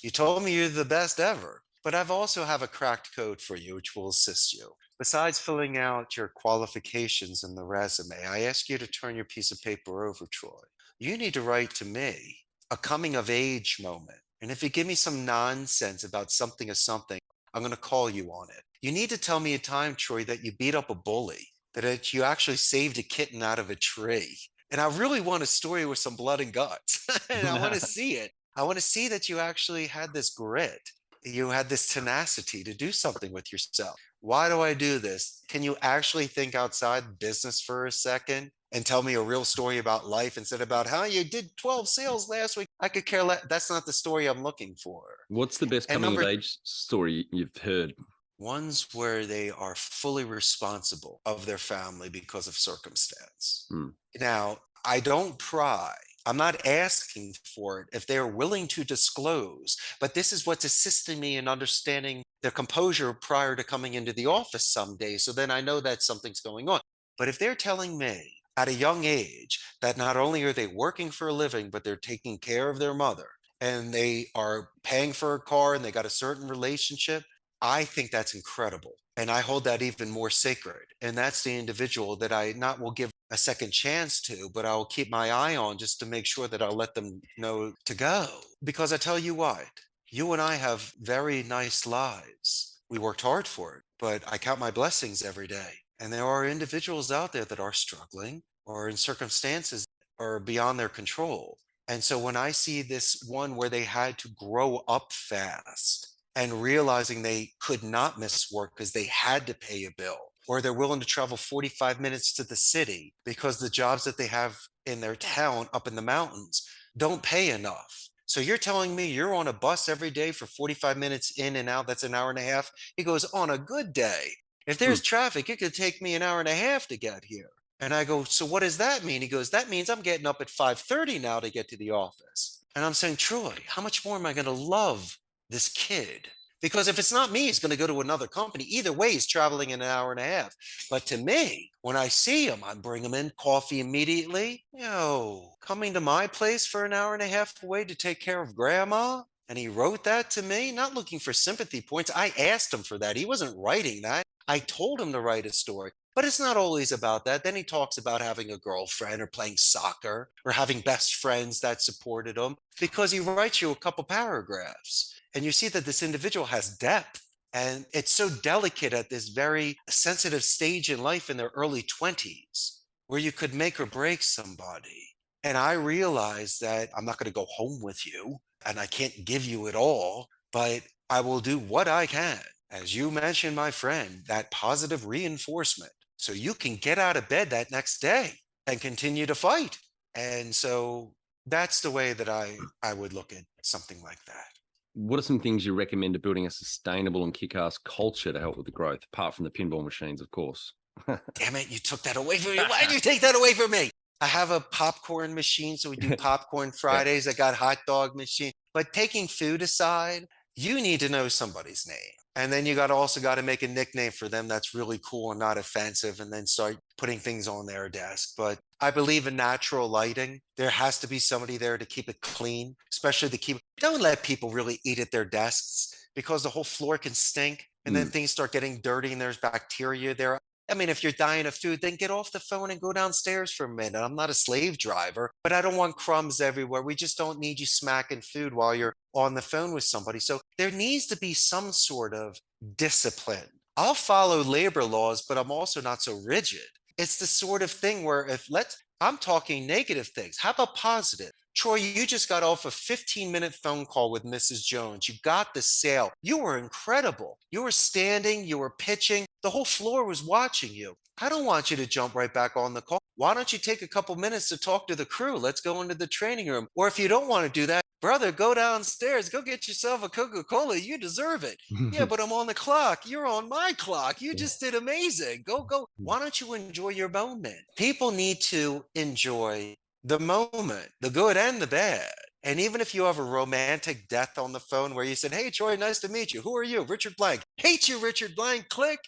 You told me you're the best ever, but I've also have a cracked code for you, which will assist you. Besides filling out your qualifications in the resume, I ask you to turn your piece of paper over, Troy. You need to write to me a coming of age moment. And if you give me some nonsense about something or something, I'm going to call you on it. You need to tell me a time, Troy, that you beat up a bully, you actually saved a kitten out of a tree. And I really want a story with some blood and guts. And I want to see it. I want to see that you actually had this grit. You had this tenacity to do something with yourself. Why do I do this? Can you actually think outside business for a second and tell me a real story about life instead about how you did 12 sales last week? I could care less. That's not the story I'm looking for. What's the best And coming of number age story you've heard? ones where they are fully responsible of their family because of circumstance. Hmm. Now, I don't pry. I'm not asking for it if they're willing to disclose, but this is what's assisting me in understanding their composure prior to coming into the office someday. So then I know that something's going on. But if they're telling me at a young age that not only are they working for a living, but they're taking care of their mother and they are paying for a car and they got a certain relationship, I think that's incredible. And I hold that even more sacred. And that's the individual that I not will give a second chance to, but I'll keep my eye on just to make sure that I'll let them know to go. Because I tell you what, you and I have very nice lives. We worked hard for it, but I count my blessings every day. And there are individuals out there that are struggling or in circumstances that are beyond their control. And so when I see this one where they had to grow up fast and realizing they could not miss work because they had to pay a bill, or they're willing to travel 45 minutes to the city because the jobs that they have in their town up in the mountains don't pay enough. So you're telling me you're on a bus every day for 45 minutes in and out? That's an hour and a half. He goes, on a good day. If Hmm. there's traffic, it could take me an hour and a half to get here. And I go, so what does that mean? He goes, that means I'm getting up at 5:30 now to get to the office. And I'm saying, Troy, how much more am I going to love this kid? Because if it's not me, he's going to go to another company. Either way, he's traveling in an hour and a half. But to me, when I see him, I bring him in coffee immediately. Yo, coming to my place for an hour and a half away to take care of grandma? And he wrote that to me, not looking for sympathy points. I asked him for that. He wasn't writing that. I told him to write a story. But it's not always about that. Then he talks about having a girlfriend or playing soccer or having best friends that supported him because he writes you a couple paragraphs. And you see that this individual has depth. And it's so delicate at this very sensitive stage in life in their early 20s where you could make or break somebody. And I realized that I'm not going to go home with you and I can't give you it all. but I will do what I can. As you mentioned, my friend, that positive reinforcement. So you can get out of bed that next day and continue to fight. And so that's the way that I would look at something like that. What are some things you recommend to building a sustainable and kick-ass culture to help with the growth, apart from the pinball machines, of course? Damn it, you took that away from me. Why did you take that away from me? I have a popcorn machine, so we do popcorn Yeah. Fridays. I got hot dog machine. But taking food aside, you need to know somebody's name. And then you got also got to make a nickname for them that's really cool and not offensive, and then start putting things on their desk. But I believe in natural lighting. There has to be somebody there to keep it clean, especially to keep, don't let people really eat at their desks because the whole floor can stink and then Mm. things start getting dirty and there's bacteria there. I mean, if you're dying of food, then get off the phone and go downstairs for a minute. I'm not a slave driver, but I don't want crumbs everywhere. We just don't need you smacking food while you're on the phone with somebody. So there needs to be some sort of discipline. I'll follow labor laws, but I'm also not so rigid. It's the sort of thing where I'm talking negative things. How about positive? Troy, you just got off a 15-minute phone call with Mrs. Jones. You got the sale. You were incredible. You were standing, you were pitching. The whole floor was watching you. I don't want you to jump right back on the call. Why don't you take a couple minutes to talk to the crew? Let's go into the training room. Or if you don't want to do that, brother, go downstairs, go get yourself a Coca-Cola. You deserve it. Yeah, but I'm on the clock. You're on my clock. You Yeah. just did amazing. Go, go. Mm. Why don't you enjoy your moment? People need to enjoy the moment, the good and the bad. And even if you have a romantic death on the phone where you said, "Hey, Troy, nice to meet you. Who are you? Richard Blank. Hate you, Richard Blank." Click.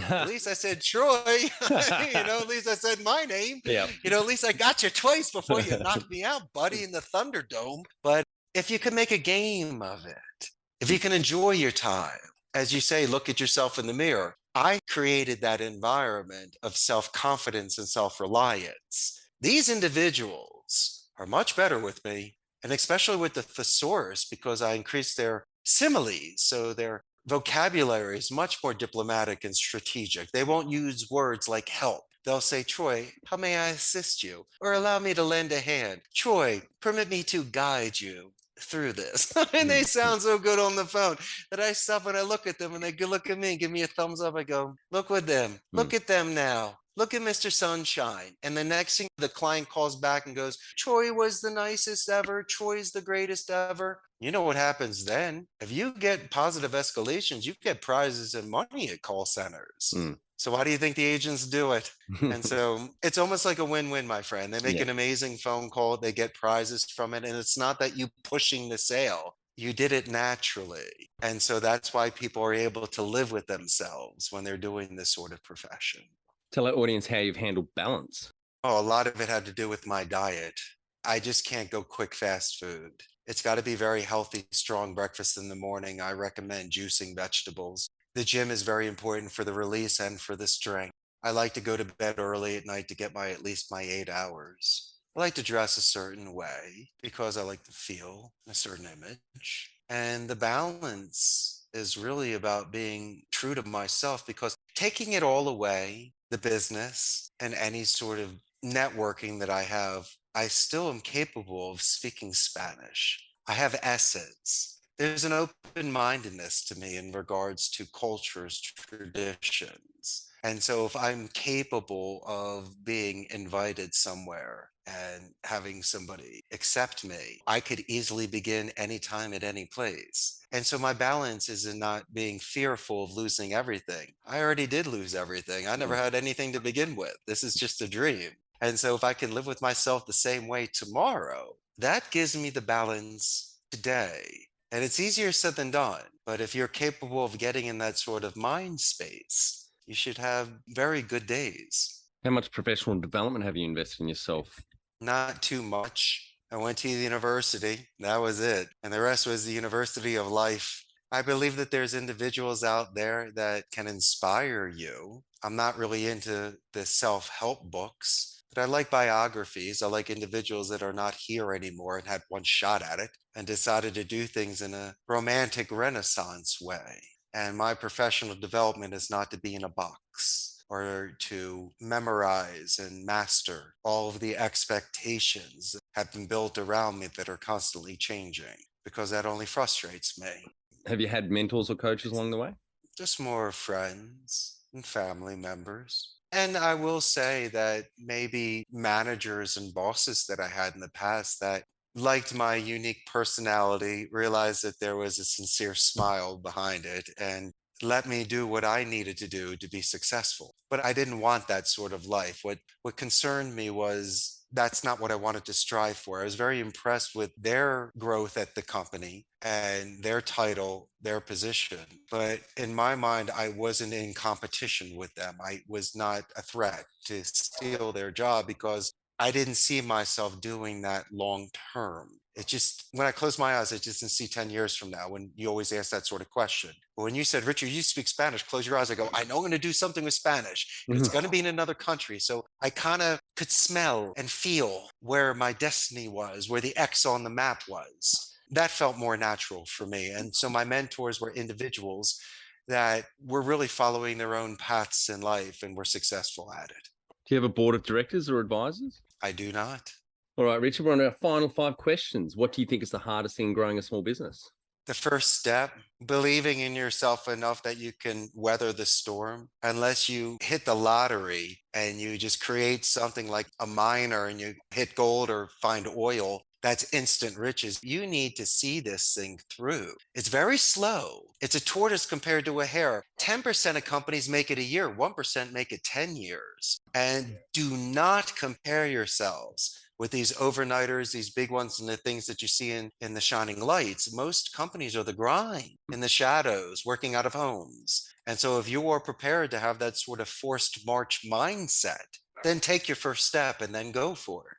At least I said Troy. At least I said my name. Yeah. At least I got you twice before you knocked me out, buddy, in the Thunderdome. But if you can make a game of it, if you can enjoy your time, as you say, look at yourself in the mirror. I created that environment of self confidence and self reliance. These individuals are much better with me, and especially with the thesaurus, because I increased their similes. So their vocabulary is much more diplomatic and strategic. They won't use words like help. They'll say, "Troy, how may I assist you?" Or "Allow me to lend a hand." "Troy, permit me to guide you through this." And they Mm. sound so good on the phone that I stop and I look at them and they look at me and give me a thumbs up. I go, "Look with them. Mm. Look at them now. Look at Mr. Sunshine." And the next thing, the client calls back and goes, "Troy was the nicest ever. Troy's the greatest ever." You know what happens then? If you get positive escalations, you get prizes and money at call centers. Mm. So why do you think the agents do it? And so it's almost like a win-win, my friend. They make Yeah. an amazing phone call, they get prizes from it, and it's not that you pushing the sale. You did it naturally. And so that's why people are able to live with themselves when they're doing this sort of profession. Tell our audience how you've handled balance. Oh, a lot of it had to do with my diet. I just can't go quick fast food. It's got to be very healthy, strong breakfast in the morning. I recommend juicing vegetables. The gym is very important for the release and for the strength. I like to go to bed early at night to get my at least my 8 hours. I like to dress a certain way because I like to feel a certain image. And the balance is really about being true to myself, because taking it all away, the business and any sort of networking that I have, I still am capable of speaking Spanish. I have essence. There's an open mindedness to me in regards to cultures, traditions. And so if I'm capable of being invited somewhere and having somebody accept me, I could easily begin anytime at any place. And so my balance is in not being fearful of losing everything. I already did lose everything. I never Mm. had anything to begin with. This is just a dream. And so if I can live with myself the same way tomorrow, that gives me the balance today. And it's easier said than done. But if you're capable of getting in that sort of mind space, you should have very good days. How much professional development have you invested in yourself? Not too much. I went to the university. That was it. And the rest was the university of life. I believe that there's individuals out there that can inspire you. I'm not really into the self-help books, but I like biographies. I like individuals that are not here anymore and had one shot at it and decided to do things in a romantic renaissance way. And my professional development is not to be in a box or to memorize and master all of the expectations that have been built around me that are constantly changing, because that only frustrates me. Have you had mentors or coaches along the way? Just more friends and family members. And I will say that maybe managers and bosses that I had in the past that liked my unique personality, realized that there was a sincere smile behind it, and let me do what I needed to do to be successful. But I didn't want that sort of life. What concerned me was that's not what I wanted to strive for. I was very impressed with their growth at the company and their title, their position. But in my mind, I wasn't in competition with them. I was not a threat to steal their job because I didn't see myself doing that long term. It just, when I close my eyes, I just didn't see 10 years from now when you always ask that sort of question. But when you said, Richard, you speak Spanish, close your eyes. I go, I know I'm going to do something with Spanish and it's Mhm. going to be in another country. So I kind of could smell and feel where my destiny was, where the X on the map was. That felt more natural for me. And so my mentors were individuals that were really following their own paths in life and were successful at it. Do you have a board of directors or advisors? I do not. All right, Richard, we're on our final 5 questions. What do you think is the hardest thing in growing a small business? The first step, believing in yourself enough that you can weather the storm. Unless you hit the lottery and you just create something like a miner and you hit gold or find oil, that's instant riches. You need to see this thing through. It's very slow. It's a tortoise compared to a hare. 10% of companies make it a year, 1% make it 10 years. And do not compare yourselves with these overnighters, these big ones, and the things that you see in the shining lights. Most companies are the grind in the shadows, working out of homes. And so if you are prepared to have that sort of forced march mindset, then take your first step and then go for it.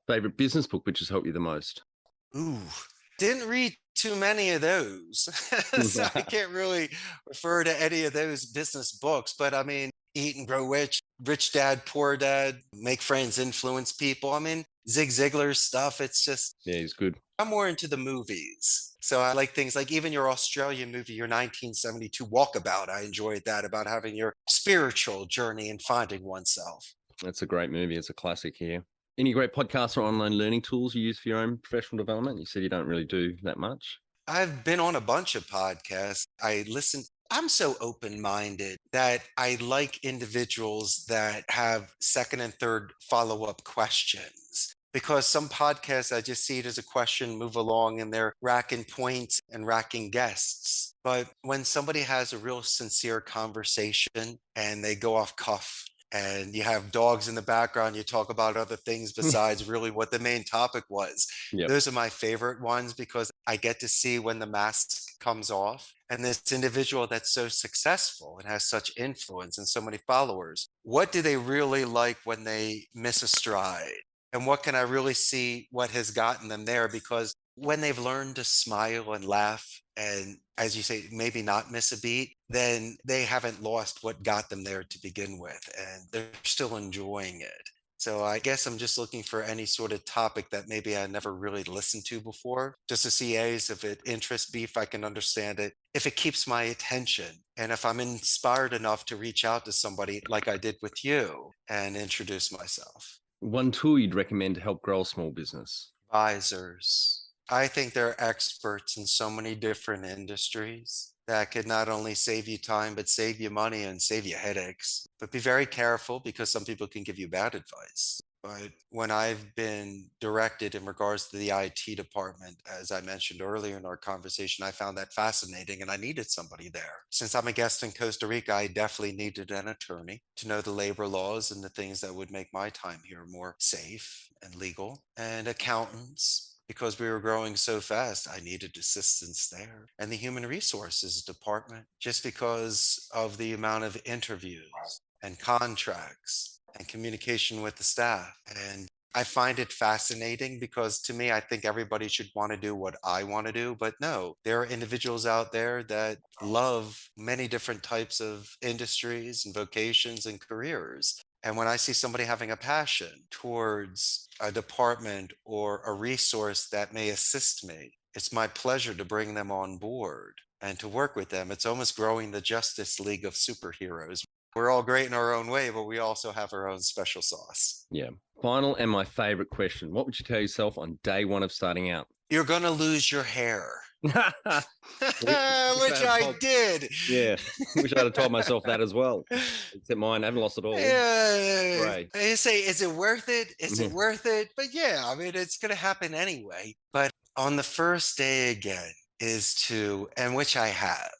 Favorite business book which has helped you the most? Ooh, didn't read too many of those. So I can't really refer to any of those business books, but I mean, Eat and Grow Rich, Rich Dad, Poor Dad, Make Friends, Influence People. I mean, Zig Ziglar's stuff. It's just, Yeah, he's good. I'm more into the movies. So I like things like even your Australian movie, your 1972 Walkabout. I enjoyed that about having your spiritual journey and finding oneself. That's a great movie. It's a classic here. Any great podcasts or online learning tools you use for your own professional development? You said you don't really do that much. I've been on a bunch of podcasts. I listen. I'm so open minded that I like individuals that have second and third follow up questions. Because some podcasts, I just see it as a question, move along, and they're racking points and racking guests. But when somebody has a real sincere conversation and they go off cuff and you have dogs in the background, you talk about other things besides really what the main topic was. Yep. Those are my favorite ones because I get to see when the mask comes off. And this individual that's so successful and has such influence and so many followers, what do they really like when they miss a stride? And what can I really see what has gotten them there? Because when they've learned to smile and laugh, and as you say, maybe not miss a beat, then they haven't lost what got them there to begin with, and they're still enjoying it. So I guess I'm just looking for any sort of topic that maybe I never really listened to before, just to see A's if it interests me, if I can understand it, if it keeps my attention, and if I'm inspired enough to reach out to somebody like I did with you and introduce myself. One tool you'd recommend to help grow a small business? Advisors. I think they're experts in so many different industries that could not only save you time, but save you money and save you headaches. But be very careful because some people can give you bad advice. But when I've been directed in regards to the IT department, as I mentioned earlier in our conversation, I found that fascinating and I needed somebody there. Since I'm a guest in Costa Rica, I definitely needed an attorney to know the labor laws and the things that would make my time here more safe and legal, and accountants. Because we were growing so fast, I needed assistance there. And the human resources department, just because of the amount of interviews and contracts and communication with the staff. And I find it fascinating because to me, I think everybody should want to do what I want to do. But no, there are individuals out there that love many different types of industries and vocations and careers. And when I see somebody having a passion towards a department or a resource that may assist me, it's my pleasure to bring them on board and to work with them. It's almost growing the Justice League of superheroes. We're all great in our own way, but we also have our own special sauce. Yeah. Final and my favorite question. What would you tell yourself on day one of starting out? You're going to lose your hair. Which Wish I told, did. yeah, wish I'd have told myself that as well. Except mine, I haven't lost it all. Yeah, Right. you say, is it worth it? Is Yeah. it worth it? But yeah, I mean, it's going to happen anyway. But on the first day again and which I have,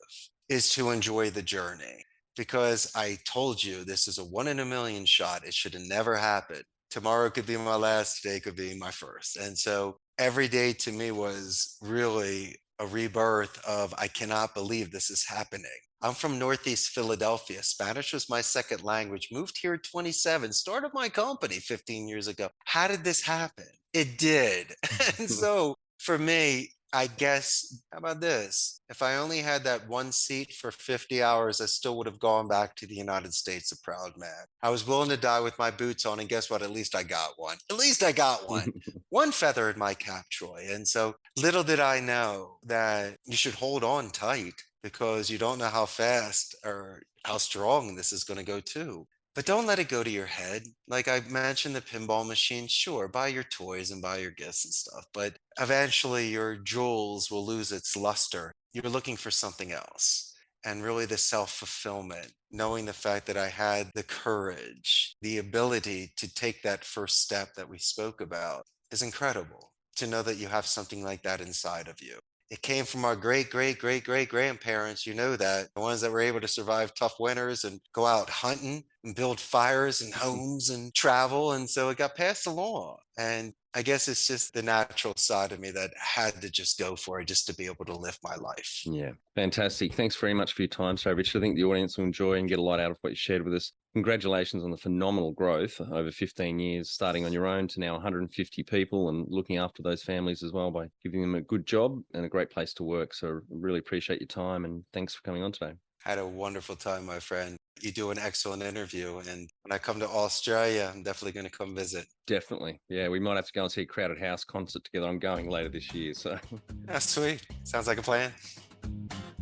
is to enjoy the journey. Because I told you this is a 1 in a million shot. It should have never happened. Tomorrow could be my last, today could be my first. And so every day to me was really a rebirth of, I cannot believe this is happening. I'm from Northeast Philadelphia. Spanish was my second language. Moved here at 27, started my company 15 years ago. How did this happen? It did. And so for me, I guess, how about this? If I only had that one seat for 50 hours, I still would have gone back to the United States a proud man. I was willing to die with my boots on, and guess what? At least I got one. At least I got one. One feather in my cap, Troy. And so little did I know that you should hold on tight, because you don't know how fast or how strong this is going to go too. But don't let it go to your head. Like I mentioned, the pinball machine, sure, buy your toys and buy your gifts and stuff, but eventually your jewels will lose its luster. You're looking for something else. And really the self-fulfillment, knowing the fact that I had the courage, the ability to take that first step that we spoke about, is incredible. To know that you have something like that inside of you. It came from our great, great, great, great grandparents. You know that. The ones that were able to survive tough winters and go out hunting and build fires and homes and travel. And so it got passed along. And I guess it's just the natural side of me that had to just go for it, just to be able to live my life. Yeah, fantastic. Thanks very much for your time, Sir Richard. I think the audience will enjoy and get a lot out of what you shared with us. Congratulations on the phenomenal growth over 15 years, starting on your own to now 150 people and looking after those families as well by giving them a good job and a great place to work. So really appreciate your time and thanks for coming on today. Had a wonderful time, my friend. You do an excellent interview. And when I come to Australia, I'm definitely going to come visit. Definitely. Yeah, we might have to go and see a Crowded House concert together. I'm going later this year. So That's sweet. Sounds like a plan.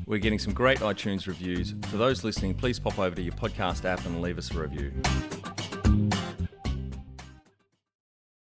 we're getting some great iTunes reviews. For those listening, please pop over to your podcast app and leave us a review.